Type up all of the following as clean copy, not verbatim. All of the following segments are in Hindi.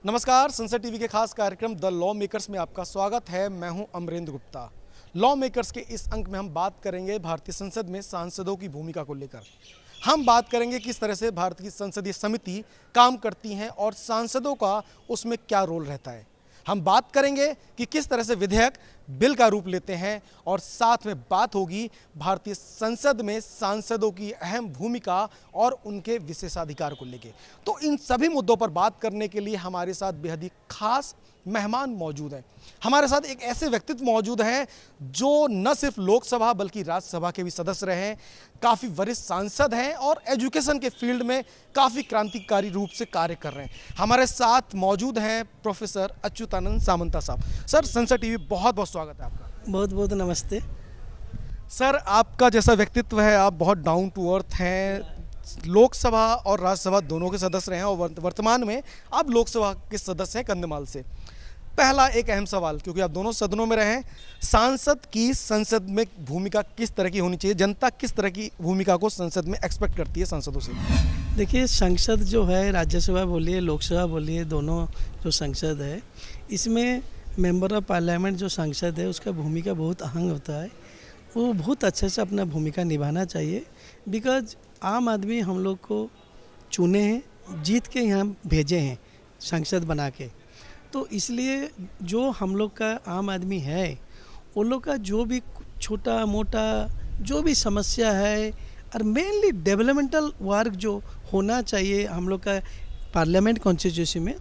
नमस्कार, संसद टीवी के खास कार्यक्रम द लॉ मेकर्स में आपका स्वागत है। मैं हूं अमरेंद्र गुप्ता। लॉ मेकर्स के इस अंक में हम बात करेंगे भारतीय संसद में सांसदों की भूमिका को लेकर। हम बात करेंगे किस तरह से भारत की संसदीय समिति काम करती हैं और सांसदों का उसमें क्या रोल रहता है। हम बात करेंगे कि किस तरह से विधेयक बिल का रूप लेते हैं और साथ में बात होगी भारतीय संसद में सांसदों की अहम भूमिका और उनके विशेषाधिकार को लेकर। तो इन सभी मुद्दों पर बात करने के लिए हमारे साथ बेहद ही खास मेहमान मौजूद हैं। हमारे साथ एक ऐसे व्यक्तित्व मौजूद हैं जो न सिर्फ लोकसभा बल्कि राज्यसभा के भी सदस्य रहे हैं, काफ़ी वरिष्ठ सांसद हैं और एजुकेशन के फील्ड में काफ़ी क्रांतिकारी रूप से कार्य कर रहे हैं। हमारे साथ मौजूद हैं प्रोफेसर अच्युतानंद सामंता साहब। सर, संसद टीवी बहुत बहुत स्वागत है आपका। बहुत बहुत नमस्ते। सर, आपका जैसा व्यक्तित्व है, आप बहुत डाउन टू अर्थ हैं। लोकसभा और राज्यसभा दोनों के सदस्य रहे हैं और वर्तमान में आप लोकसभा के सदस्य हैं कंधमाल से। पहला एक अहम सवाल, क्योंकि आप दोनों सदनों में रहे हैं, सांसद की संसद में भूमिका किस तरह की होनी चाहिए? जनता किस तरह की भूमिका को संसद में एक्सपेक्ट करती है सांसदों से? देखिए, संसद जो है, राज्यसभा बोलिए लोकसभा बोलिए, दोनों जो संसद है, इसमें मेंबर ऑफ पार्लियामेंट जो सांसद है उसका भूमिका बहुत अहम होता है। वो बहुत अच्छे से अपना भूमिका निभाना चाहिए। बिकॉज आम आदमी हम लोग को चुने हैं, जीत के यहाँ भेजे हैं सांसद बना के। तो इसलिए जो हम लोग का आम आदमी है, वो लोग का जो भी छोटा मोटा जो भी समस्या है और मेनली डेवलपमेंटल वर्क जो होना चाहिए हम लोग का पार्लियामेंट कॉन्स्टिट्यूंसी में,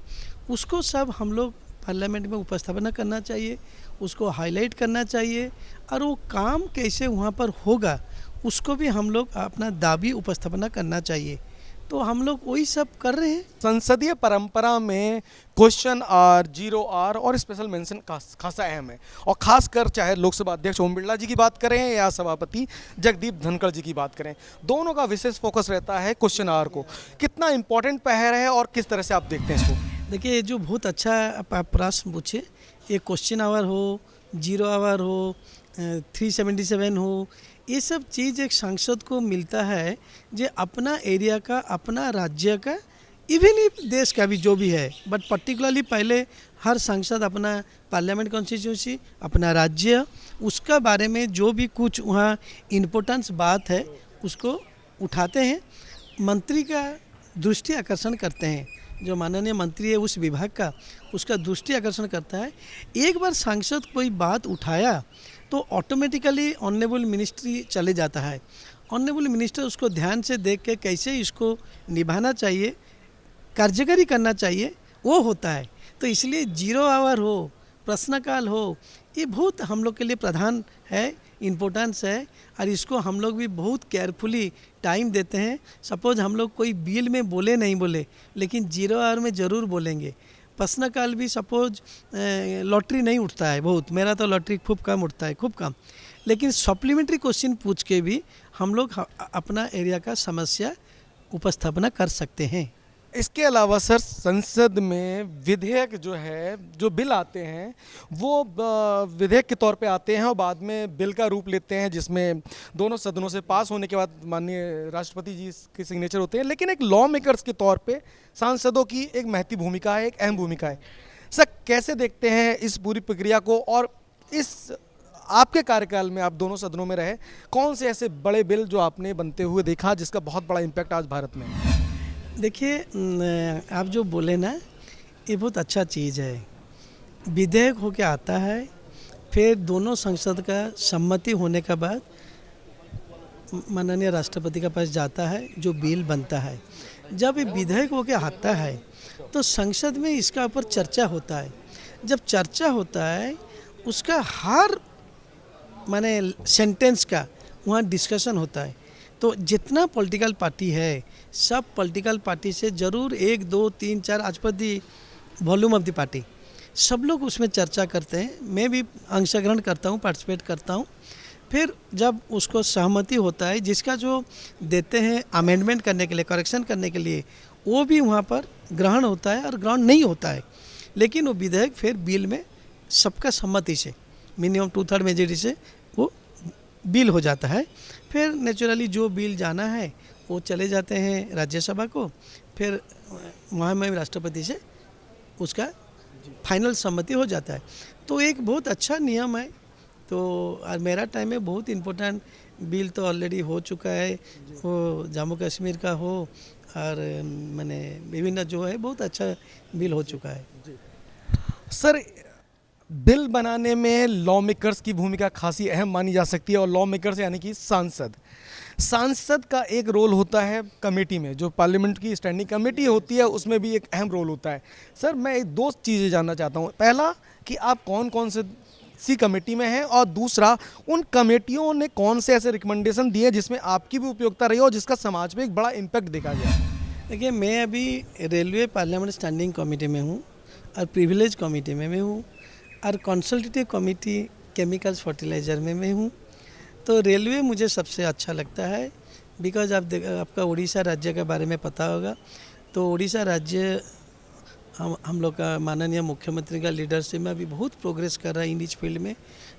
उसको सब हम लोग पार्लियामेंट में उपस्थापना करना चाहिए, उसको हाईलाइट करना चाहिए और वो काम कैसे वहाँ पर होगा उसको भी हम लोग अपना दावी उपस्थापना करना चाहिए। तो हम लोग वही सब कर रहे हैं। संसदीय परंपरा में क्वेश्चन आर, जीरो आर और स्पेशल मेंशन खासा अहम है। और खासकर चाहे लोकसभा अध्यक्ष ओम बिरला जी की बात करें या सभापति जगदीप धनखड़ जी की बात करें, दोनों का विशेष फोकस रहता है क्वेश्चन आर को। कितना इंपॉर्टेंट पहर है और किस तरह से आप देखते हैं इसको? देखिए, जो बहुत अच्छा आप प्रश्न पूछे, ये क्वेश्चन आवर हो, जीरो आवर हो, 377 हो, ये सब चीज़ एक सांसद को मिलता है जो अपना एरिया का, अपना राज्य का, इवन देश का भी जो भी है, बट पर्टिकुलरली पहले हर सांसद अपना पार्लियामेंट कॉन्स्टिट्यूंसी, अपना राज्य, उसका बारे में जो भी कुछ वहाँ इम्पोर्टेंस बात है उसको उठाते हैं, मंत्री का दृष्टि आकर्षण करते हैं। जो माननीय मंत्री है उस विभाग का, उसका दृष्टि आकर्षण करता है। एक बार सांसद कोई बात उठाया तो ऑटोमेटिकली ऑनरेबल मिनिस्ट्री चले जाता है। ऑनरेबल मिनिस्टर उसको ध्यान से देख के कैसे इसको निभाना चाहिए, कार्यकारी करना चाहिए, वो होता है। तो इसलिए जीरो आवर हो, प्रश्नकाल हो, ये बहुत हम लोग के लिए प्रधान है, इम्पोर्टेंस है और इसको हम लोग भी बहुत केयरफुली टाइम देते हैं। सपोज हम लोग कोई बिल में बोले नहीं बोले, लेकिन जीरो आवर में ज़रूर बोलेंगे। प्रश्नकाल भी सपोज लॉटरी नहीं उठता है बहुत, मेरा तो लॉटरी खूब कम उठता है, खूब कम, लेकिन सप्लीमेंट्री क्वेश्चन पूछ के भी हम लोग अपना एरिया का समस्या उपस्थापना कर सकते हैं। इसके अलावा सर, संसद में विधेयक जो है, जो बिल आते हैं वो विधेयक के तौर पे आते हैं और बाद में बिल का रूप लेते हैं, जिसमें दोनों सदनों से पास होने के बाद माननीय राष्ट्रपति जी के सिग्नेचर होते हैं। लेकिन एक लॉ मेकर्स के तौर पे सांसदों की एक महती भूमिका है, एक अहम भूमिका है। सर, कैसे देखते हैं इस पूरी प्रक्रिया को? और इस आपके कार्यकाल में आप दोनों सदनों में रहे, कौन से ऐसे बड़े बिल जो आपने बनते हुए देखा जिसका बहुत बड़ा इम्पैक्ट आज भारत में है? देखिए, आप जो बोले ना, ये बहुत अच्छा चीज़ है। विधेयक होके आता है, फिर दोनों संसद का सम्मति होने के बाद माननीय राष्ट्रपति के पास जाता है, जो बिल बनता है। जब ये विधेयक होके आता है तो संसद में इसका ऊपर चर्चा होता है। जब चर्चा होता है, उसका हर माने सेंटेंस का वहाँ डिस्कशन होता है। तो जितना पॉलिटिकल पार्टी है, सब पॉलिटिकल पार्टी से ज़रूर 1, 2, 3, 4 आज पर the volume of the party, सब लोग उसमें चर्चा करते हैं। मैं भी अंशग्रहण करता हूँ, पार्टिसिपेट करता हूँ। फिर जब उसको सहमति होता है, जिसका जो देते हैं अमेंडमेंट करने के लिए, करेक्शन करने के लिए, वो भी वहाँ पर ग्रहण होता है और ग्रहण नहीं होता है। लेकिन वो विधेयक फिर बिल में सबका सम्मति से, मिनिमम 2/3 मेजॉरिटी से वो बिल हो जाता है। फिर नेचुरली जो बिल जाना है वो चले जाते हैं राज्यसभा को, फिर वहाँ में राष्ट्रपति से उसका फाइनल सम्मति हो जाता है। तो एक बहुत अच्छा नियम है। तो मेरा टाइम में बहुत इम्पोर्टेंट बिल तो ऑलरेडी हो चुका है, वो जम्मू कश्मीर का हो और मैंने विभिन्न जो है बहुत अच्छा बिल हो चुका है। सर, बिल बनाने में लॉ मेकर्स की भूमिका खासी अहम मानी जा सकती है, और लॉ मेकर्स यानी कि सांसद का एक रोल होता है कमेटी में, जो पार्लियामेंट की स्टैंडिंग कमेटी होती है उसमें भी एक अहम रोल होता है। सर, मैं एक दो चीज़ें जानना चाहता हूँ। पहला कि आप कौन कौन से सी कमेटी में हैं, और दूसरा उन कमेटियों ने कौन से ऐसे रिकमेंडेशन दिए जिसमें आपकी भी उपयोगिता रही और जिसका समाज पे एक बड़ा इम्पैक्ट देखा गया। देखिए, मैं अभी रेलवे पार्लियामेंट स्टैंडिंग कमेटी में हूँ और प्रिविलेज कमेटी में मैं हूँ और कंसल्टेटिव कमेटी केमिकल्स फर्टिलाइज़र में मैं हूँ। तो रेलवे मुझे सबसे अच्छा लगता है, बिकॉज आपका उड़ीसा राज्य के बारे में पता होगा। तो उड़ीसा राज्य हम लोग का माननीय मुख्यमंत्री का लीडरशिप में अभी बहुत प्रोग्रेस कर रहा है इन इच फील्ड में।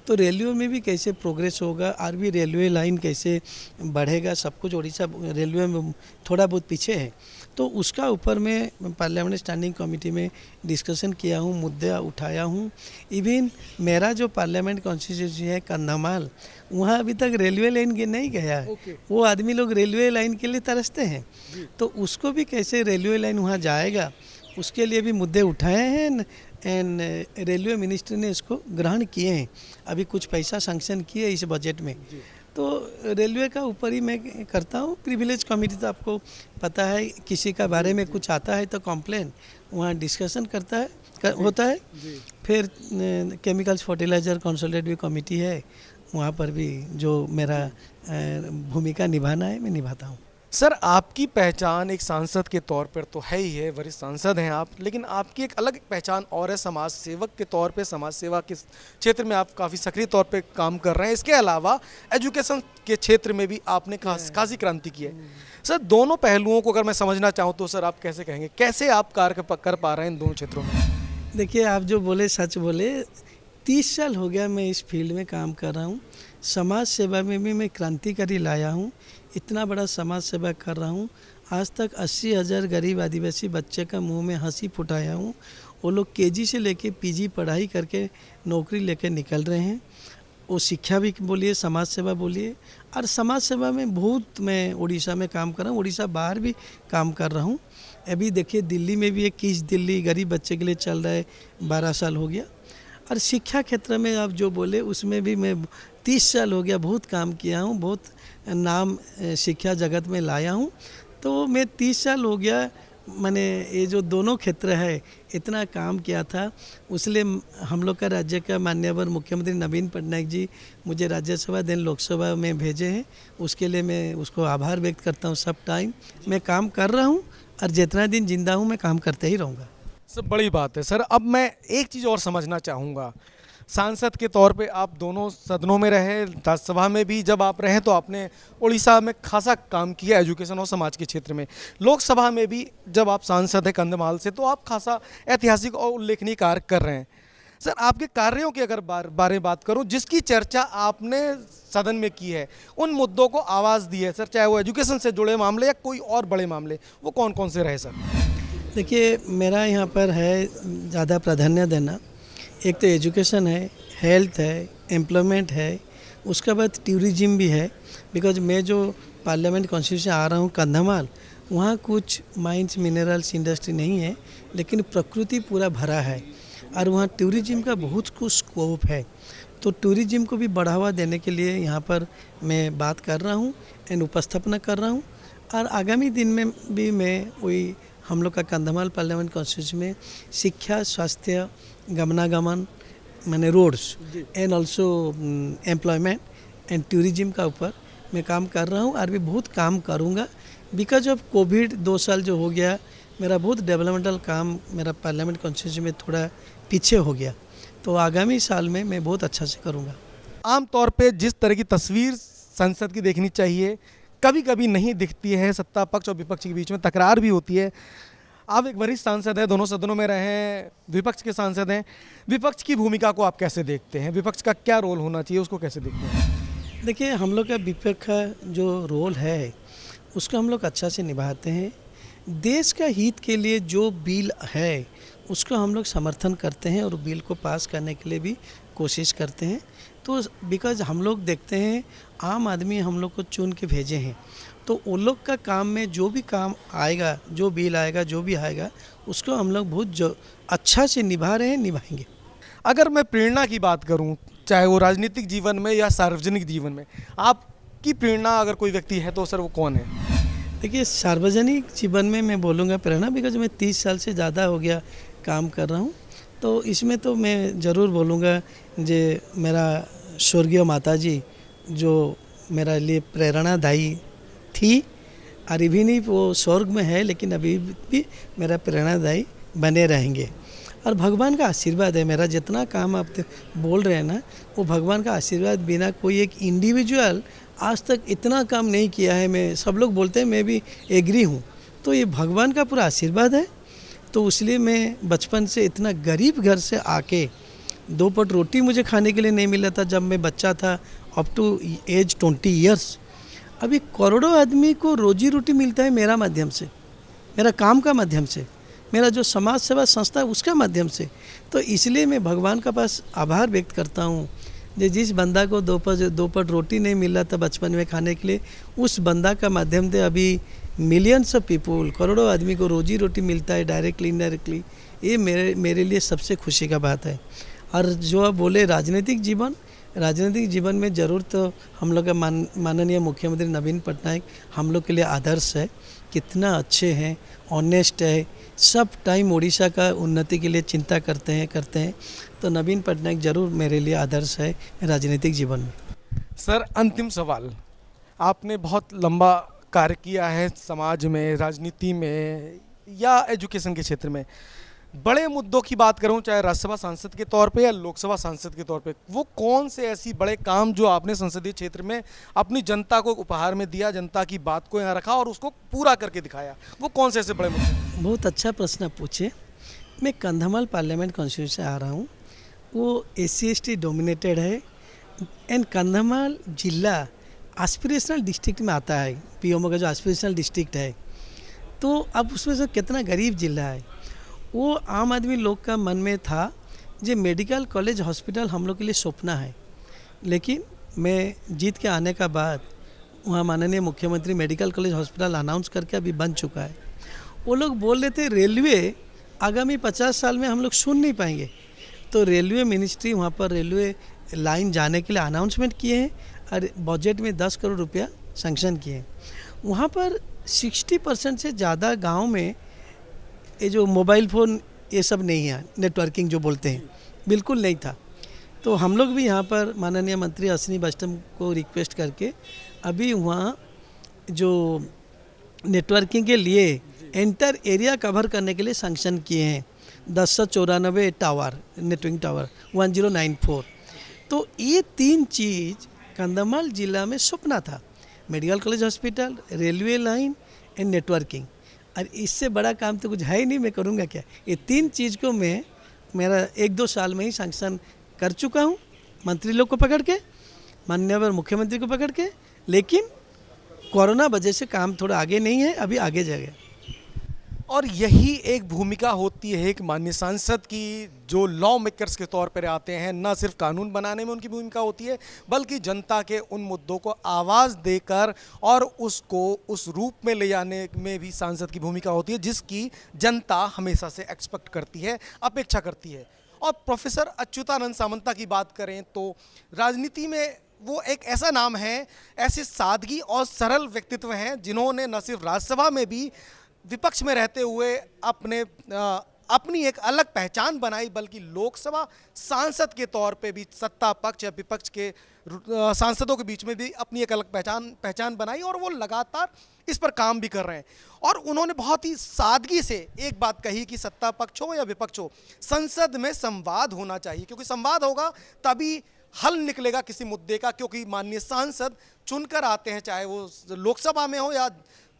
तो रेलवे में भी कैसे प्रोग्रेस होगा और भी रेलवे लाइन कैसे बढ़ेगा, सब कुछ उड़ीसा रेलवे में थोड़ा बहुत पीछे है। तो उसका ऊपर मैं पार्लियामेंट स्टैंडिंग कमेटी में डिस्कशन किया हूँ, मुद्दा उठाया हूँ। इवन मेरा जो पार्लियामेंट कॉन्स्टिट्यूंसी है कंधमाल, वहाँ अभी तक रेलवे लाइन के नहीं गया है। वो आदमी लोग रेलवे लाइन के लिए तरसते हैं, तो उसको भी कैसे रेलवे लाइन वहाँ जाएगा उसके लिए भी मुद्दे उठाए हैं एंड रेलवे मिनिस्ट्री ने इसको ग्रहण किए हैं। अभी कुछ पैसा सैंक्शन किए इस बजट में। तो रेलवे का ऊपर ही मैं करता हूँ। प्रिविलेज कमेटी तो आपको पता है, किसी का बारे में कुछ आता है तो कंप्लेन वहाँ डिस्कशन होता है। फिर केमिकल्स फर्टिलाइज़र कंसल्टेटिव कमेटी है, वहाँ पर भी जो मेरा भूमिका निभाना है मैं निभाता हूँ। सर, आपकी पहचान एक सांसद के तौर पर तो है ही है, वरिष्ठ सांसद हैं आप, लेकिन आपकी एक अलग पहचान और है समाज सेवक के तौर पे। समाज सेवा के क्षेत्र में आप काफ़ी सक्रिय तौर पे काम कर रहे हैं। इसके अलावा एजुकेशन के क्षेत्र में भी आपने खासी क्रांति की है। सर, दोनों पहलुओं को अगर मैं समझना चाहूँ तो सर आप कैसे कहेंगे, कैसे आप कार्य कर पा रहे हैं इन दोनों क्षेत्रों में? देखिए, आप जो बोले सच बोले। 30 साल हो गया मैं इस फील्ड में काम कर रहा हूँ। समाज सेवा में भी मैं क्रांतिकारी लाया हूँ। इतना बड़ा समाज सेवा कर रहा हूँ। आज तक 80,000 गरीब आदिवासी बच्चे का मुंह में हंसी फुटाया हूँ। वो लोग केजी से लेके पीजी पढ़ाई करके नौकरी लेके निकल रहे हैं। वो शिक्षा भी बोलिए, समाज सेवा बोलिए। और समाज सेवा में बहुत मैं उड़ीसा में काम कर रहा हूँ, उड़ीसा बाहर भी काम कर रहा हूँ। अभी देखिए, दिल्ली में भी एक किस दिल्ली गरीब बच्चे के लिए चल रहा है, 12 साल हो गया। और शिक्षा क्षेत्र में आप जो बोले उसमें भी मैं 30 साल हो गया बहुत काम किया हूँ, बहुत नाम शिक्षा जगत में लाया हूँ। तो मैं 30 साल हो गया, मैंने ये जो दोनों क्षेत्र है इतना काम किया था। इसलिए हम लोग का राज्य का माननीय मुख्यमंत्री नवीन पटनायक जी मुझे राज्यसभा देन लोकसभा में भेजे हैं। उसके लिए मैं उसको आभार व्यक्त करता हूँ। सब टाइम मैं काम कर रहा हूँ और जितना दिन जिंदा हूँ मैं काम करते ही रहूँगा। सब बड़ी बात है। सर, अब मैं एक चीज़ और समझना चाहूँगा। सांसद के तौर पे आप दोनों सदनों में रहे, राज्यसभा में भी जब आप रहे तो आपने उड़ीसा में खासा काम किया एजुकेशन और समाज के क्षेत्र में। लोकसभा में भी जब आप सांसद हैं कंधमाल से, तो आप खासा ऐतिहासिक और उल्लेखनीय कार्य कर रहे हैं। सर, आपके कार्यों की अगर बारे में बात करूं, जिसकी चर्चा आपने सदन में की है, उन मुद्दों को आवाज़ दी है सर, चाहे वो एजुकेशन से जुड़े मामले या कोई और बड़े मामले, वो कौन कौन से रहे सर? देखिए, मेरा यहाँ पर है ज़्यादा प्राधान्य देना। एक तो एजुकेशन है, हेल्थ है, एम्प्लॉयमेंट है, उसके बाद टूरिज्म भी है। बिकॉज मैं जो पार्लियामेंट कॉन्स्टिट्यूंसी आ रहा हूँ कंधमाल, वहाँ कुछ माइंस मिनरल्स इंडस्ट्री नहीं है, लेकिन प्रकृति पूरा भरा है और वहाँ टूरिज्म का बहुत कुछ स्कोप है। तो टूरिज्म को भी बढ़ावा देने के लिए यहाँ पर मैं बात कर रहा हूँ एंड उपस्थापना कर रहा हूँ। और आगामी दिन में भी मैं वही हम लोग का कंधमाल पार्लियामेंट कॉन्स्टिट्यूंसी में शिक्षा, स्वास्थ्य, गमनागमन माने roads and also employment and tourism का ऊपर मैं काम कर रहा हूँ और भी बहुत काम करूँगा। बिकॉज ऑफ कोविड 2 साल जो हो गया, मेरा बहुत डेवलपमेंटल काम मेरा पार्लियामेंट कॉन्स्टिट्यूंसी में थोड़ा पीछे हो गया। तो आगामी साल में मैं बहुत अच्छा से करूँगा। आमतौर पे जिस तरह की तस्वीर संसद की देखनी चाहिए, कभी कभी नहीं दिखती है। सत्ता पक्ष और विपक्ष के बीच में तकरार भी होती है। आप एक वरिष्ठ सांसद हैं, दोनों सदनों में रहे हैं, विपक्ष के सांसद हैं। विपक्ष की भूमिका को आप कैसे देखते हैं? विपक्ष का क्या रोल होना चाहिए, उसको कैसे देखते हैं? देखिए, हम लोग का विपक्ष का जो रोल है उसको हम लोग अच्छा से निभाते हैं। देश का हित के लिए जो बिल है उसको हम लोग समर्थन करते हैं और बिल को पास करने के लिए भी कोशिश करते हैं। तो बिकॉज हम लोग देखते हैं आम आदमी हम लोग को चुन के भेजे हैं, तो वो लोग का काम में जो भी काम आएगा, जो बिल आएगा, जो भी आएगा, उसको हम लोग बहुत अच्छा से निभा रहे हैं, निभाएंगे। अगर मैं प्रेरणा की बात करूं, चाहे वो राजनीतिक जीवन में या सार्वजनिक जीवन में, आपकी प्रेरणा अगर कोई व्यक्ति है तो सर वो कौन है? देखिए, सार्वजनिक जीवन में मैं बोलूँगा प्रेरणा, बिकॉज मैं 30 साल से ज़्यादा हो गया काम कर रहा हूँ, तो इसमें तो मैं ज़रूर बोलूँगा जे मेरा स्वर्गीय माता जी जो मेरा लिए प्रेरणादायी थी, और अभी नहीं वो स्वर्ग में है, लेकिन अभी भी मेरा प्रेरणादायी बने रहेंगे। और भगवान का आशीर्वाद है, मेरा जितना काम आप बोल रहे हैं ना, वो भगवान का आशीर्वाद बिना कोई एक इंडिविजुअल आज तक इतना काम नहीं किया है। मैं सब लोग बोलते हैं, मैं भी एग्री हूँ, तो ये भगवान का पूरा आशीर्वाद है। तो इसलिए मैं बचपन से इतना गरीब घर से आके 2 पट रोटी मुझे खाने के लिए नहीं मिला था जब मैं बच्चा था, अप टू एज 20 ईयर्स। अभी करोड़ों आदमी को रोजी रोटी मिलता है मेरा माध्यम से, मेरा काम का माध्यम से, मेरा जो समाज सेवा संस्था है उसका माध्यम से। तो इसलिए मैं भगवान का पास आभार व्यक्त करता हूँ, जिस बंदा को 2 पट रोटी नहीं मिला था बचपन में खाने के लिए, उस बंदा का माध्यम से अभी मिलियंस ऑफ पीपल, करोड़ों आदमी को रोजी रोटी मिलता है डायरेक्टली इनडायरेक्टली। ये मेरे लिए सबसे खुशी का बात है। और जो आप बोले राजनीतिक जीवन में ज़रूर तो हम लोग का माननीय मुख्यमंत्री नवीन पटनायक हम लोग के लिए आदर्श है। कितना अच्छे हैं, ऑनेस्ट है, सब टाइम उड़ीसा का उन्नति के लिए चिंता करते हैं। तो नवीन पटनायक ज़रूर मेरे लिए आदर्श है राजनीतिक जीवन में। सर अंतिम सवाल, आपने बहुत लंबा कार्य किया है समाज में, राजनीति में या एजुकेशन के क्षेत्र में। बड़े मुद्दों की बात करूं, चाहे राज्यसभा सांसद के तौर पे या लोकसभा सांसद के तौर पे, वो कौन से ऐसी बड़े काम जो आपने संसदीय क्षेत्र में अपनी जनता को उपहार में दिया, जनता की बात को यहाँ रखा और उसको पूरा करके दिखाया, वो कौन से ऐसे बड़े मुद्दे? बहुत अच्छा प्रश्न आप पूछे। मैं कंधमाल पार्लियामेंट कॉन्स्टिट्यूंसी से आ रहा हूँ, वो SC/ST डोमिनेटेड है एंड कंधमाल जिला एस्पिरेशनल डिस्ट्रिक्ट में आता है। PMO का जो एस्पिरेशनल डिस्ट्रिक्ट है, तो अब उसमें से कितना गरीब जिला है। वो आम आदमी लोग का मन में था जो मेडिकल कॉलेज हॉस्पिटल हम लोग के लिए सपना है, लेकिन मैं जीत के आने का बाद वहाँ माननीय मुख्यमंत्री मेडिकल कॉलेज हॉस्पिटल अनाउंस करके अभी बन चुका है। वो लोग बोल रहे थे रेलवे आगामी 50 साल में हम लोग सुन नहीं पाएंगे, तो रेलवे मिनिस्ट्री वहाँ पर रेलवे लाइन जाने के लिए अनाउंसमेंट किए हैं और बजट में 10 करोड़ रुपया सैंक्शन किए हैं। वहाँ पर 60% से ज़्यादा गांव में ये जो मोबाइल फ़ोन ये सब नहीं है, नेटवर्किंग जो बोलते हैं, बिल्कुल नहीं था। तो हम लोग भी यहाँ पर माननीय मंत्री अश्विनी वैष्णव को रिक्वेस्ट करके अभी वहाँ जो नेटवर्किंग के लिए एंटर एरिया कवर करने के लिए सैंक्शन किए हैं 1094 टावर, नेटवर्किंग टावर 1094। तो ये 3 चीज़ कंधमाल जिला में सपना था, medical college hospital, railway line and networking. और इससे बड़ा काम तो कुछ है ही नहीं, मैं करूँगा क्या। ये 3 चीज़ को मैं मेरा 1-2 साल में ही सैंक्शन कर चुका हूँ, मंत्री लोग को पकड़ के, माननीय मुख्यमंत्री को पकड़ के। लेकिन कोरोना वजह से काम थोड़ा आगे नहीं है, अभी आगे जाएगा। और यही एक भूमिका होती है एक माननीय सांसद की, जो लॉ मेकर्स के तौर पर आते हैं। न सिर्फ कानून बनाने में उनकी भूमिका होती है, बल्कि जनता के उन मुद्दों को आवाज़ देकर और उसको उस रूप में ले जाने में भी सांसद की भूमिका होती है, जिसकी जनता हमेशा से एक्सपेक्ट करती है, अपेक्षा करती है। और प्रोफेसर अच्युतानंद सामंता की बात करें तो राजनीति में वो एक ऐसा नाम है, ऐसे सादगी और सरल व्यक्तित्व हैं, जिन्होंने न सिर्फ राज्यसभा में भी विपक्ष में रहते हुए अपनी एक अलग पहचान बनाई, बल्कि लोकसभा सांसद के तौर पे भी सत्ता पक्ष या विपक्ष के सांसदों के बीच में भी अपनी एक अलग पहचान बनाई। और वो लगातार इस पर काम भी कर रहे हैं। और उन्होंने बहुत ही सादगी से एक बात कही कि सत्ता पक्ष हो या विपक्ष हो, संसद में संवाद होना चाहिए, क्योंकि संवाद होगा तभी हल निकलेगा किसी मुद्दे का। क्योंकि माननीय सांसद चुनकर आते हैं, चाहे वो लोकसभा में हो या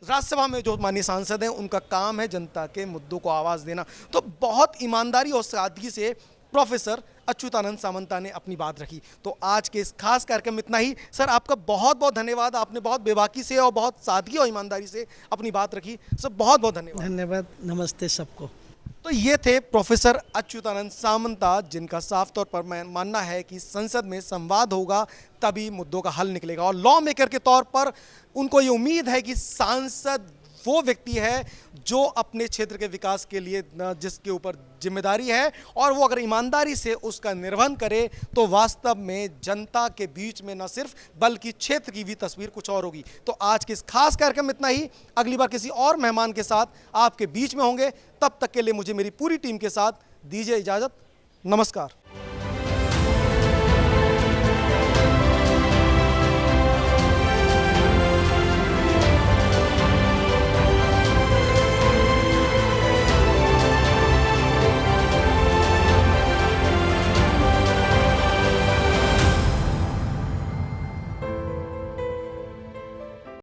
राज्यसभा में जो माननीय सांसद हैं, उनका काम है जनता के मुद्दों को आवाज़ देना। तो बहुत ईमानदारी और सादगी से प्रोफेसर अच्युतानंद सामंता ने अपनी बात रखी। तो आज के इस खास कार्यक्रम में इतना ही। सर आपका बहुत बहुत धन्यवाद, आपने बहुत बेबाकी से और बहुत सादगी और ईमानदारी से अपनी बात रखी। सर बहुत बहुत धन्यवाद। धन्यवाद, नमस्ते सबको। तो ये थे प्रोफेसर अच्युतानंद सामंता, जिनका साफ तौर पर मानना है कि संसद में संवाद होगा तभी मुद्दों का हल निकलेगा। और लॉ मेकर के तौर पर उनको ये उम्मीद है कि सांसद वो व्यक्ति है जो अपने क्षेत्र के विकास के लिए जिसके ऊपर जिम्मेदारी है, और वो अगर ईमानदारी से उसका निर्वहन करे तो वास्तव में जनता के बीच में न सिर्फ बल्कि क्षेत्र की भी तस्वीर कुछ और होगी। तो आज के इस खास कार्यक्रम में इतना ही। अगली बार किसी और मेहमान के साथ आपके बीच में होंगे। तब तक के लिए मुझे मेरी पूरी टीम के साथ दीजिए इजाज़त। नमस्कार।